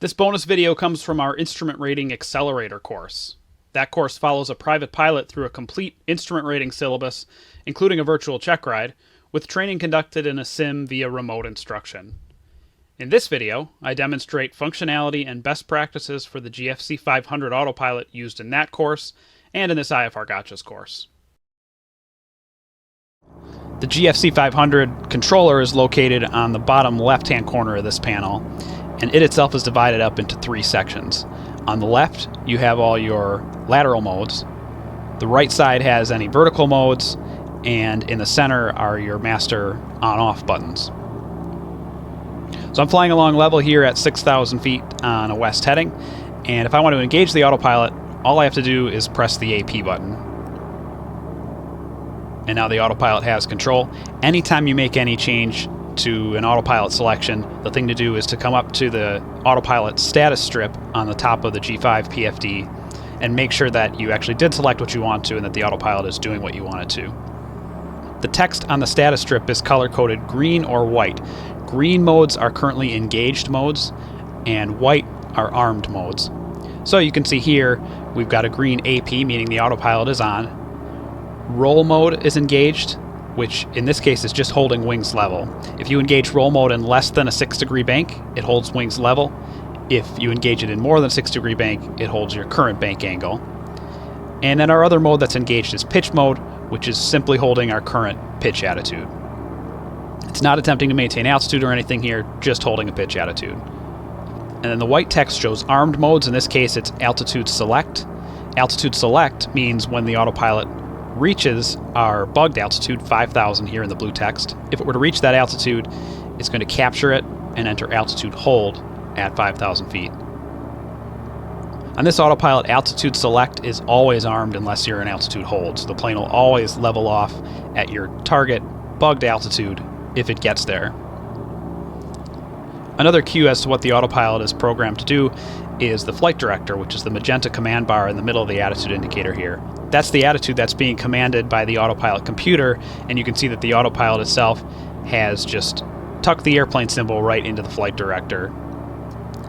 This bonus video comes from our Instrument Rating Accelerator course. That course follows a private pilot through a complete instrument rating syllabus, including a virtual check ride, with training conducted in a sim via remote instruction. In this video, I demonstrate functionality and best practices for the GFC 500 Autopilot used in that course and in this IFR Gotchas course. The GFC 500 controller is located on the bottom left-hand corner of this panel, and it itself is divided up into three sections. On the left, you have all your lateral modes. The right side has any vertical modes, and in the center are your master on-off buttons. So I'm flying along level here at 6,000 feet on a west heading, and if I want to engage the autopilot, all I have to do is press the AP button. And now the autopilot has control. Anytime you make any change to an autopilot selection, the thing to do is to come up to the autopilot status strip on the top of the G5 PFD and make sure that you actually did select what you want to and that the autopilot is doing what you want it to. The text on the status strip is color-coded green or white. Green modes are currently engaged modes, and white are armed modes. So you can see here, we've got a green AP, meaning the autopilot is on. Roll mode is engaged, which in this case is just holding wings level. If you engage roll mode in less than a 6-degree bank, it holds wings level. If you engage it in more than a 6-degree bank, it holds your current bank angle. And then our other mode that's engaged is pitch mode, which is simply holding our current pitch attitude. It's not attempting to maintain altitude or anything here, just holding a pitch attitude. And then the white text shows armed modes. In this case, it's altitude select. Altitude select means when the autopilot reaches our bugged altitude, 5,000 here in the blue text. If it were to reach that altitude, it's going to capture it and enter altitude hold at 5,000 feet. On this autopilot, altitude select is always armed unless you're in altitude hold, so the plane will always level off at your target bugged altitude if it gets there. Another cue as to what the autopilot is programmed to do is the flight director, which is the magenta command bar in the middle of the attitude indicator here. That's the attitude that's being commanded by the autopilot computer, and you can see that the autopilot itself has just tucked the airplane symbol right into the flight director.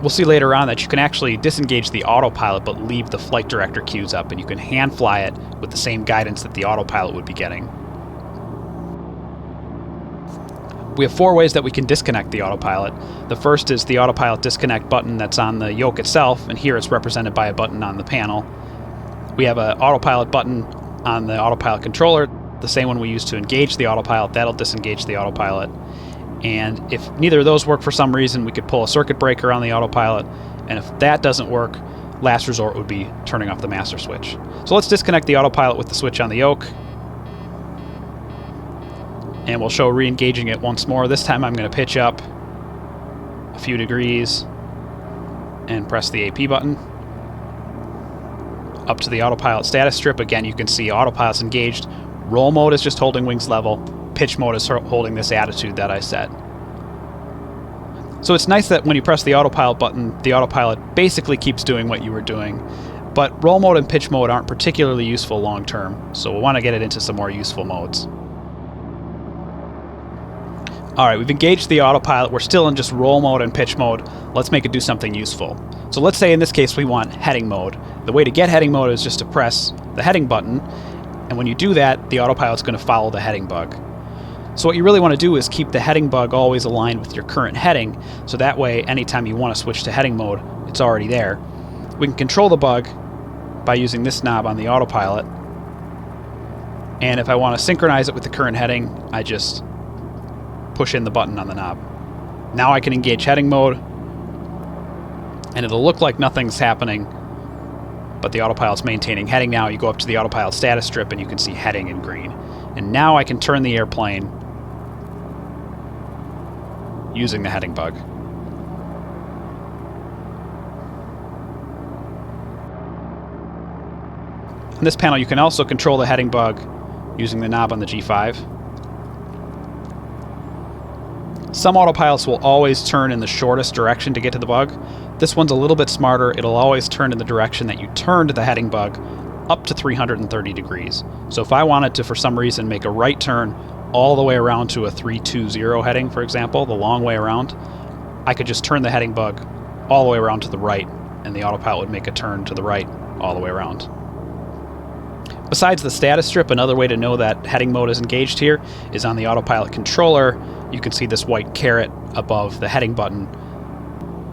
We'll see later on that you can actually disengage the autopilot but leave the flight director cues up, and you can hand fly it with the same guidance that the autopilot would be getting. We have four ways that we can disconnect the autopilot. The first is the Autopilot Disconnect button that's on the yoke itself, and here it's represented by a button on the panel. We have an autopilot button on the autopilot controller, the same one we use to engage the autopilot. That'll disengage the autopilot. And if neither of those work for some reason, we could pull a circuit breaker on the autopilot, and if that doesn't work, last resort would be turning off the master switch. So let's disconnect the autopilot with the switch on the yoke, and we'll show re-engaging it once more. This time I'm going to pitch up a few degrees and press the AP button. Up to the autopilot status strip. Again, you can see autopilot's engaged. Roll mode is just holding wings level. Pitch mode is holding this attitude that I set. So it's nice that when you press the autopilot button, the autopilot basically keeps doing what you were doing. But roll mode and pitch mode aren't particularly useful long term, so we'll want to get it into some more useful modes. Alright, we've engaged the autopilot. We're still in just roll mode and pitch mode. Let's make it do something useful. So let's say in this case we want heading mode. The way to get heading mode is just to press the heading button, and when you do that, the autopilot's going to follow the heading bug. So what you really want to do is keep the heading bug always aligned with your current heading, so that way anytime you want to switch to heading mode, it's already there. We can control the bug by using this knob on the autopilot, and if I want to synchronize it with the current heading, I just push in the button on the knob. Now I can engage heading mode, and it'll look like nothing's happening, but the autopilot's maintaining heading now. You go up to the autopilot status strip and you can see heading in green. And now I can turn the airplane using the heading bug. On this panel you can also control the heading bug using the knob on the G5. Some autopilots will always turn in the shortest direction to get to the bug. This one's a little bit smarter. It'll always turn in the direction that you turned the heading bug up to 330 degrees. So if I wanted to, for some reason, make a right turn all the way around to a 320 heading, for example, the long way around, I could just turn the heading bug all the way around to the right, and the autopilot would make a turn to the right all the way around. Besides the status strip, another way to know that heading mode is engaged here is on the autopilot controller. You can see this white caret above the heading button.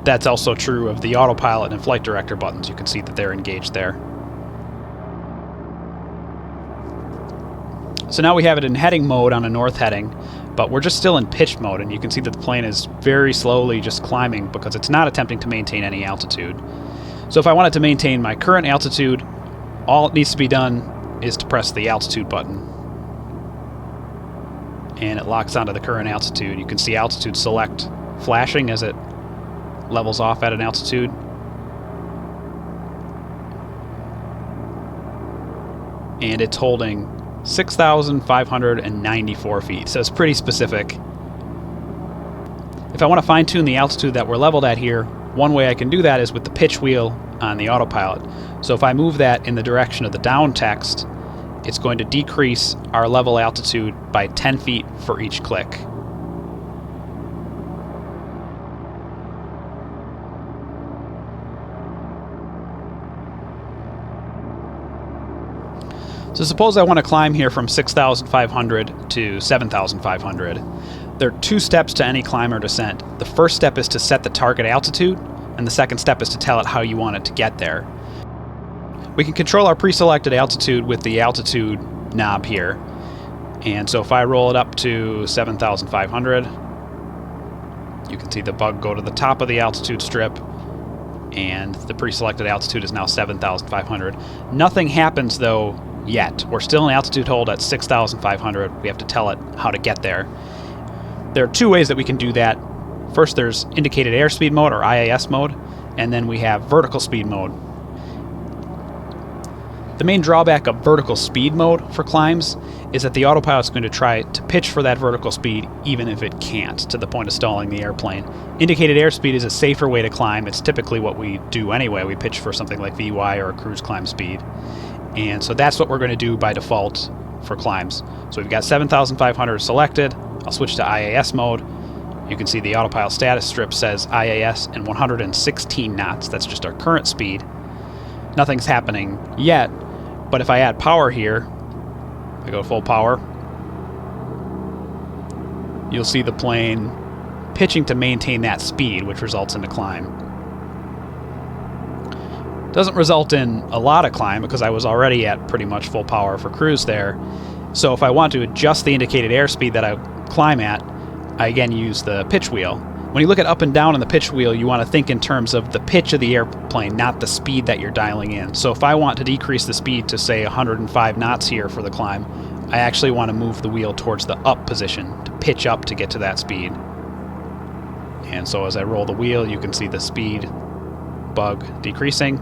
That's also true of the autopilot and flight director buttons. You can see that they're engaged there. So now we have it in heading mode on a north heading, but we're just still in pitch mode, and you can see that the plane is very slowly just climbing because it's not attempting to maintain any altitude. So if I wanted to maintain my current altitude, all it needs to be done is to press the altitude button, and it locks onto the current altitude. You can see altitude select flashing as it levels off at an altitude. And it's holding 6,594 feet, so it's pretty specific. If I want to fine-tune the altitude that we're leveled at here, one way I can do that is with the pitch wheel on the autopilot. So if I move that in the direction of the down text, it's going to decrease our level altitude by 10 feet for each click. So suppose I want to climb here from 6,500 to 7,500. There are two steps to any climb or descent. The first step is to set the target altitude, and the second step is to tell it how you want it to get there. We can control our pre-selected altitude with the altitude knob here. And so if I roll it up to 7,500, you can see the bug go to the top of the altitude strip, and the pre-selected altitude is now 7,500. Nothing happens though yet. We're still in altitude hold at 6,500. We have to tell it how to get there. There are two ways that we can do that. First, there's indicated airspeed mode, or IAS mode, and then we have vertical speed mode. The main drawback of vertical speed mode for climbs is that the autopilot's going to try to pitch for that vertical speed even if it can't, to the point of stalling the airplane. Indicated airspeed is a safer way to climb. It's typically what we do anyway. We pitch for something like VY or a cruise climb speed. And so that's what we're going to do by default for climbs. So we've got 7,500 selected. I'll switch to IAS mode. You can see the autopilot status strip says IAS and 116 knots. That's just our current speed. Nothing's happening yet, but if I add power here, I go full power, you'll see the plane pitching to maintain that speed, which results in a climb. Doesn't result in a lot of climb because I was already at pretty much full power for cruise there. So if I want to adjust the indicated airspeed that I climb at, I again use the pitch wheel. When you look at up and down on the pitch wheel, you want to think in terms of the pitch of the airplane, not the speed that you're dialing in. So if I want to decrease the speed to, say, 105 knots here for the climb, I actually want to move the wheel towards the up position to pitch up to get to that speed. And so as I roll the wheel, you can see the speed bug decreasing.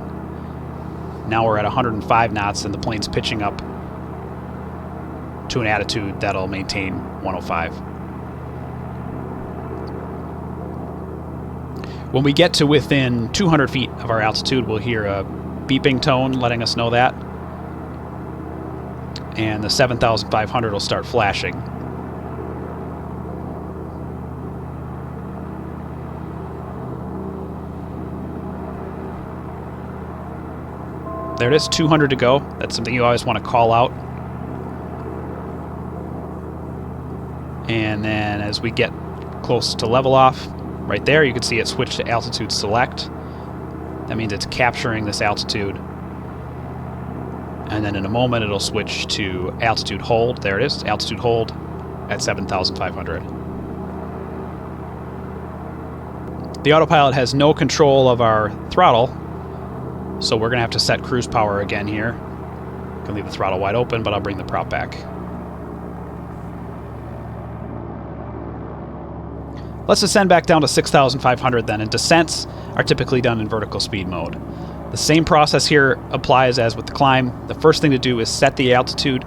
Now we're at 105 knots and the plane's pitching up to an attitude that'll maintain 105. When we get to within 200 feet of our altitude, we'll hear a beeping tone letting us know that. And the 7,500 will start flashing. There it is, 200 to go. That's something you always want to call out. And then as we get close to level off, right there you can see it switch to altitude select. That means it's capturing this altitude. And then in a moment it'll switch to altitude hold. There it is, altitude hold at 7,500. The autopilot has no control of our throttle, so we're going to have to set cruise power again here. I can leave the throttle wide open, but I'll bring the prop back. Let's descend back down to 6,500 then, and descents are typically done in vertical speed mode. The same process here applies as with the climb. The first thing to do is set the altitude.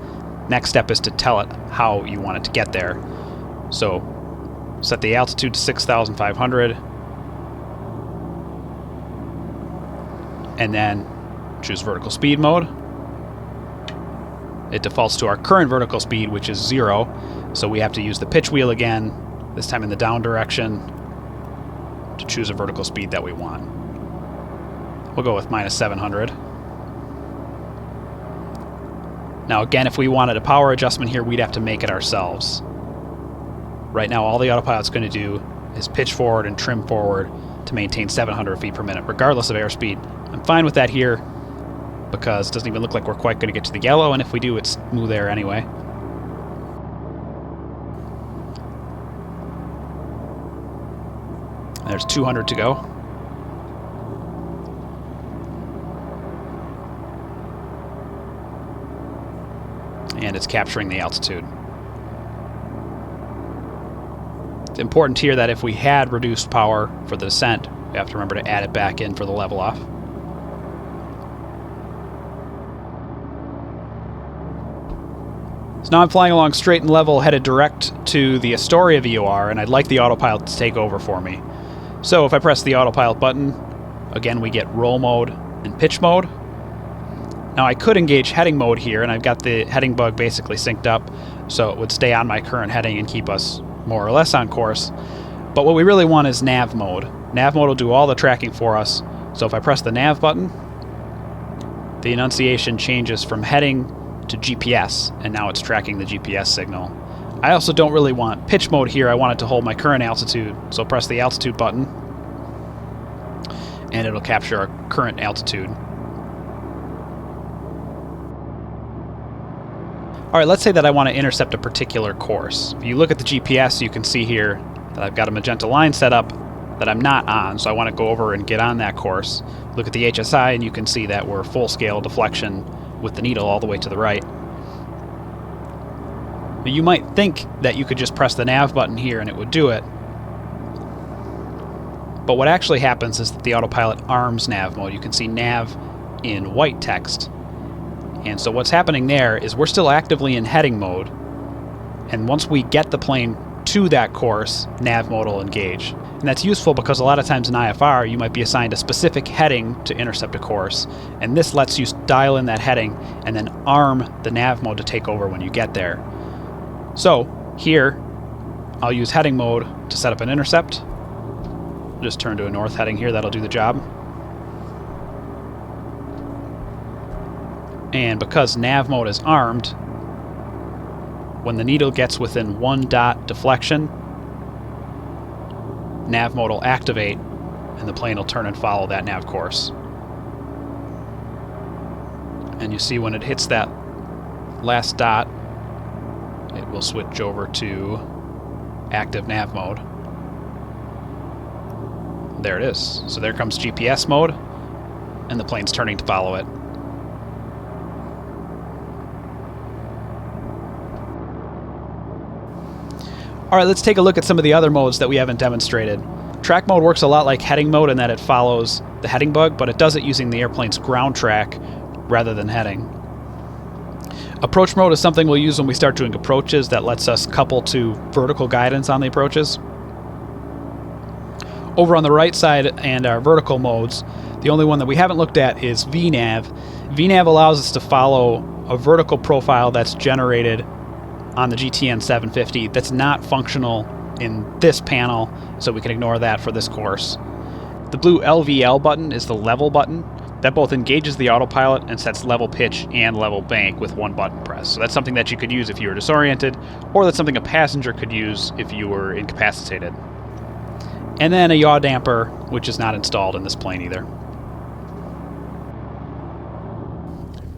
Next step is to tell it how you want it to get there. So set the altitude to 6,500, and then choose vertical speed mode. It defaults to our current vertical speed, which is 0, so we have to use the pitch wheel again, this time in the down direction. to choose a vertical speed that we want. We'll go with -700. Now again, if we wanted a power adjustment here, we'd have to make it ourselves. Right now, all the autopilot's going to do is pitch forward and trim forward to maintain 700 feet per minute, regardless of airspeed. I'm fine with that here because it doesn't even look like we're quite going to get to the yellow, and if we do, it's smooth air anyway. There's 200 to go. And it's capturing the altitude. It's important here that if we had reduced power for the descent, we have to remember to add it back in for the level off. So now I'm flying along straight and level, headed direct to the Astoria VOR, and I'd like the autopilot to take over for me. So if I press the autopilot button, again we get roll mode and pitch mode. Now I could engage heading mode here, and I've got the heading bug basically synced up, so it would stay on my current heading and keep us more or less on course. But what we really want is nav mode. Nav mode will do all the tracking for us. So if I press the nav button, the enunciation changes from heading to GPS, and now it's tracking the GPS signal. I also don't really want pitch mode here. I want it to hold my current altitude, so I'll press the altitude button, and it'll capture our current altitude. Alright, let's say that I want to intercept a particular course. If you look at the GPS, you can see here that I've got a magenta line set up that I'm not on, so I want to go over and get on that course. Look at the HSI, and you can see that we're full-scale deflection with the needle all the way to the right. But you might think that you could just press the nav button here and it would do it. But what actually happens is that the autopilot arms nav mode. You can see nav in white text. And so what's happening there is we're still actively in heading mode, and once we get the plane to that course, nav mode will engage. And that's useful because a lot of times in IFR you might be assigned a specific heading to intercept a course, and this lets you dial in that heading and then arm the nav mode to take over when you get there. So here I'll use heading mode to set up an intercept. Just turn to a north heading here, that'll do the job. And because nav mode is armed, when the needle gets within 1 dot deflection, nav mode will activate and the plane will turn and follow that nav course. And you see when it hits that last dot, it will switch over to active nav mode. There it is. So there comes GPS mode, and the plane's turning to follow it. Alright, let's take a look at some of the other modes that we haven't demonstrated. Track mode works a lot like heading mode in that it follows the heading bug, but it does it using the airplane's ground track rather than heading. Approach mode is something we'll use when we start doing approaches that lets us couple to vertical guidance on the approaches. Over on the right side and our vertical modes, the only one that we haven't looked at is VNAV. VNAV allows us to follow a vertical profile that's generated on the GTN 750 that's not functional in this panel, so we can ignore that for this course. The blue LVL button is the level button. That both engages the autopilot and sets level pitch and level bank with one button press. So that's something that you could use if you were disoriented, or that's something a passenger could use if you were incapacitated. And then a yaw damper, which is not installed in this plane either.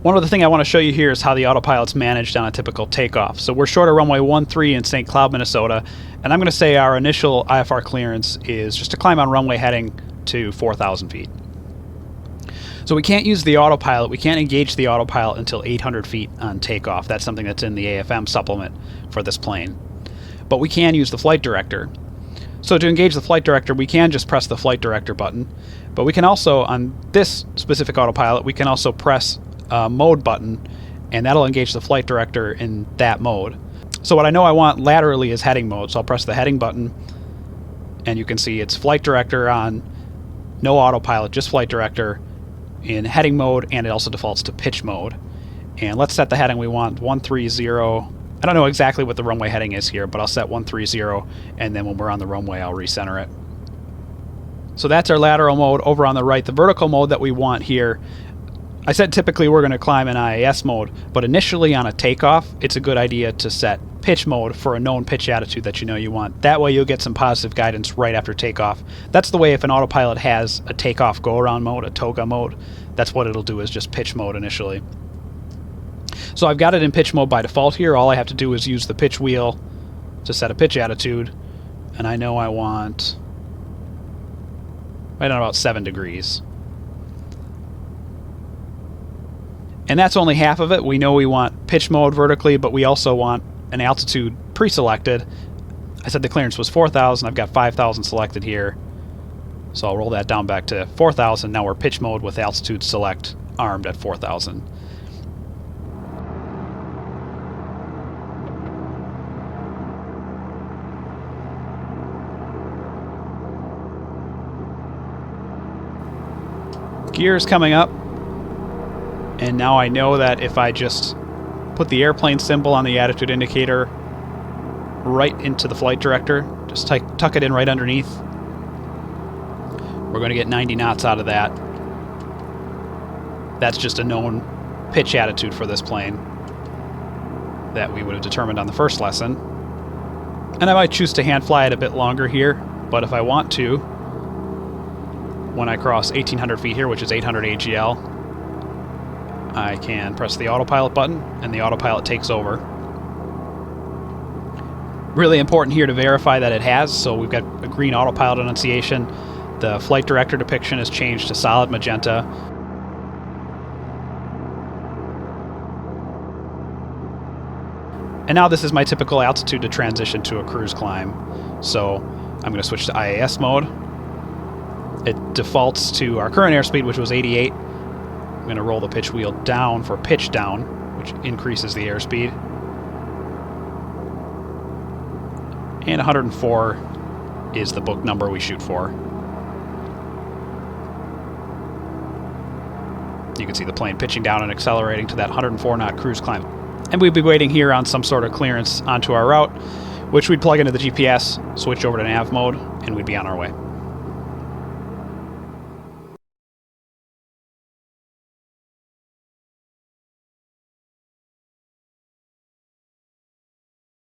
One other thing I want to show you here is how the autopilot's managed on a typical takeoff. So we're short of runway 13 in St. Cloud, Minnesota, and I'm going to say our initial IFR clearance is just to climb on runway heading to 4,000 feet. So we can't use the autopilot, we can't engage the autopilot until 800 feet on takeoff. That's something that's in the AFM supplement for this plane. But we can use the flight director. So to engage the flight director, we can just press the flight director button, but we can also, on this specific autopilot, we can also press mode button, and that'll engage the flight director in that mode. So what I know I want laterally is heading mode, so I'll press the heading button, and you can see it's flight director on, no autopilot, just flight director in heading mode, and it also defaults to pitch mode. And let's set the heading we want, 130. I don't know exactly what the runway heading is here, but I'll set 130, and then when we're on the runway, I'll recenter it. So that's our lateral mode over on the right. The vertical mode that we want here, I said typically we're going to climb in IAS mode, but initially on a takeoff, it's a good idea to set pitch mode for a known pitch attitude that you know you want. That way you'll get some positive guidance right after takeoff. That's the way if an autopilot has a takeoff go-around mode, a toga mode, that's what it'll do, is just pitch mode initially. So I've got it in pitch mode by default here. All I have to do is use the pitch wheel to set a pitch attitude, and I know I want right on about 7 degrees. And that's only half of it. We know we want pitch mode vertically, but we also want an altitude pre-selected. I said the clearance was 4,000. I've got 5,000 selected here. So I'll roll that down back to 4,000. Now we're pitch mode with altitude select armed at 4,000. Gears coming up, and now I know that if I just put the airplane symbol on the attitude indicator right into the flight director, just tuck it in right underneath, we're going to get 90 knots out of that. That's just a known pitch attitude for this plane that we would have determined on the first lesson. And I might choose to hand fly it a bit longer here, but if I want to, when I cross 1,800 feet here, which is 800 AGL, I can press the autopilot button, and the autopilot takes over. Really important here to verify that it has, so we've got a green autopilot annunciation. The flight director depiction is changed to solid magenta. And now this is my typical altitude to transition to a cruise climb. So I'm going to switch to IAS mode. It defaults to our current airspeed, which was 88. I'm going to roll the pitch wheel down for pitch down, which increases the airspeed. And 104 is the book number we shoot for. You can see the plane pitching down and accelerating to that 104 knot cruise climb. And we'd be waiting here on some sort of clearance onto our route, which we'd plug into the GPS, switch over to nav mode, and we'd be on our way.